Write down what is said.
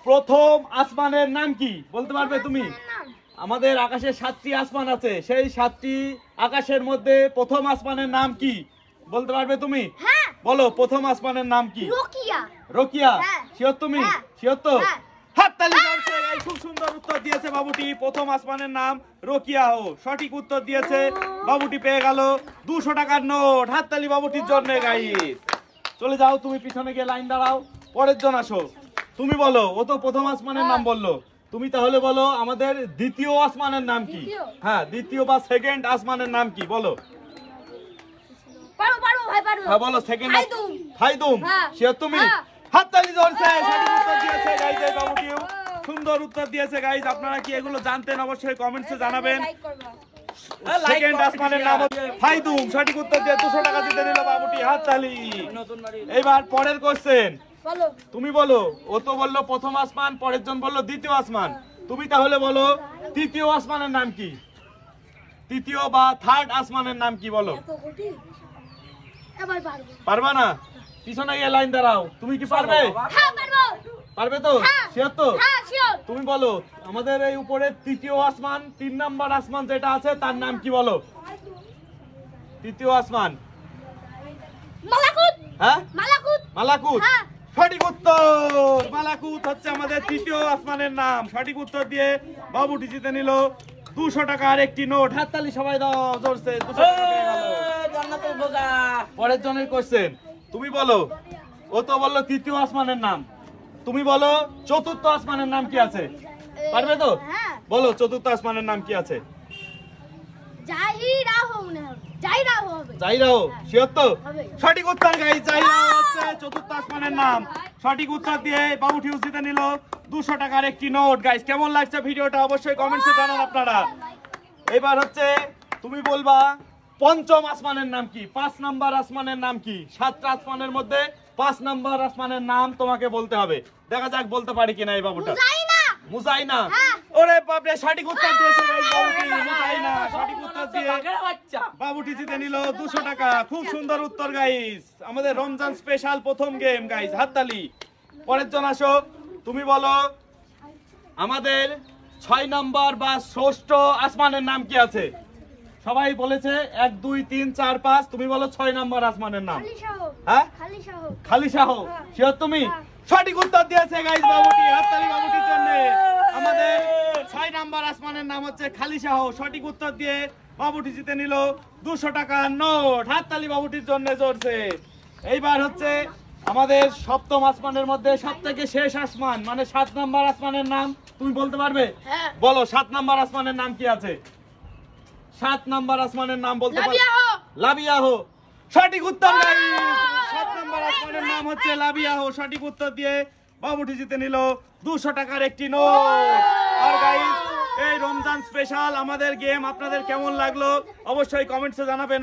প্রথম আসমানের নাম কি বলতে পারবে তুমি? আমাদের আকাশে 7টি আসমান আছে, সেই 7টি আকাশের মধ্যে প্রথম আসমানের নাম কি বলতে পারবে তুমি? বলো প্রথম আসমানের নাম কি? রোকিয়া। শিওর তুমি? শিওর তো? হাততালি করছে। এই খুব সুন্দর উত্তর দিয়েছে বাবুটি। প্রথম আসমানের নাম রোকিয়া। ও সঠিক উত্তর দিয়েছে বাবুটি, পেয়ে গেল 200 টাকার নোট। হাততালি বাবুটির জন্য গাইস। চলে যাও তুমি পিছনে গিয়ে লাইন দাঁড়াও, পরের জন আসো। তুমি বলো, ও তো প্রথম আসমানের নাম বললো, তুমি তাহলে বলো আমাদের দ্বিতীয় আসমানের নাম কি? হ্যাঁ, দ্বিতীয় বা সেকেন্ড আসমানের নাম কি বলো? হ্যাঁ বলো, সেকেন্ড। ফাইদুম। শিওর তুমি? হাততালি ধরছে। সঠিক উত্তর দিয়েছে গাইস এই বাবুটিও। সুন্দর উত্তর দিয়েছে গাইস। আপনারা কি এগুলো জানতেন? অবশ্যই কমেন্টসে জানাবেন। সেকেন্ড আসমানের নাম হচ্ছে ফাইদুম। সঠিক উত্তর দিয়ে 200 টাকা জিতে নিল বাবুটি। হাততালি। এবার পরের কোশ্চেন তুমি বলো। ও তো বললো প্রথম আসমান, পরের জন বললো দ্বিতীয় আসমান। তুমি তাহলে বলো তৃতীয় আসমানের নাম কি? তৃতীয় বা থার্ড আসমানের নাম কি বলো? পারবা না? পিছনে গিয়ে লাইন দাঁড়াও। তুমি কি পারবে? পারবে তো? শিওর তো? তুমি বলো আমাদের এই উপরে তৃতীয় আসমান, 3 নাম্বার আসমান যেটা আছে তার নাম কি বলো? তৃতীয় আসমান। হ্যাঁ, মালাকুত। সঠিক উত্তর। মালাকুত হচ্ছে আমাদের তৃতীয় আসমানের নাম। সঠিক উত্তর দিয়ে বাবুটি জিতে নিল 200 টাকার একটি নোট। হাততালি সবাই দাও জোরছে। পরের জনের কোশ্চেন তুমি বলো। ও তো বললো তৃতীয় আসমানের নাম। তুমি বলো চতুর্থ আসমানের নাম কি আছে? পারবে তো? বলো চতুর্থ আসমানের নাম কি আছে? জাইরাও। শিওর তো? সঠিক উত্তর গাইস। জাইরাও হচ্ছে চতুর্থ আসমানের নাম। সঠিক উত্তর দিয়ে বাবুটি জিতে নিল 200 টাকার একটি নোট। গাইস কেমন লাগছে ভিডিওটা অবশ্যই কমেন্টসে জানান আপনারা। এবার হচ্ছে তুমি বলবা পঞ্চম আসমানের নাম কি? 5 নাম্বার আসমানের নাম কি? 7টা আসমানের মধ্যে 5 নাম্বার আসমানের নাম তোমাকে বলতে হবে। দেখা যাক বলতে পারি কিনা এই বাবুটা। মুজাইনা। ওরে বাপ রে, সঠিক উত্তর দিয়েছে গাইস বাবুটি। মুজাইনা। সঠিক উত্তর দিয়ে বাবুটি জিতে নিল 200 টাকা। খুব সুন্দর উত্তর গাইস। আমাদের রমজান স্পেশাল প্রথম গেম গাইস। হাততালি। পরের জন আসো। তুমি বলো আমাদের 6 নাম্বার বা ষষ্ঠ আসমানের নাম কি আছে? সবাই বলেছে 1 2 3 4 5। তুমি বলো 6 নাম্বার আসমানের নাম। হ্যাঁ, খালি শাহ। শিওর তুমি? সঠিক উত্তর দিয়েছে গাইস বাবুটি। হাততালি বাবুটির জন্য। আমাদের 6 নাম্বার আসমানের নাম হচ্ছে খালি শাহ। সঠিক উত্তর দিয়ে বাবুটি জিতে নিল 200 টাকার নোট। হাততালি বাবুটির জন্য জোরছে। এইবার হচ্ছে আমাদের সপ্তম আসমানের মধ্যে সবথেকে শেষ আসমান মানে 7 নাম্বার আসমানের নাম তুমি বলতে পারবে? বলো 7 নাম্বার আসমানের নাম কি আছে? 7 নাম্বার আসমানের নাম বলতে পারবে? লাবিয়াহ। সঠিক উত্তর গাইস। 7 নাম্বার আসমানের নাম হচ্ছে লাবিয়াহ। সঠিক উত্তর দিয়ে বাবুটি জিতে নিল 200 টাকার একটি নোট। আর গাইস এই রমজান স্পেশাল আমাদের গেম আপনাদের কেমন লাগলো অবশ্যই কমেন্টসে জানাবেন।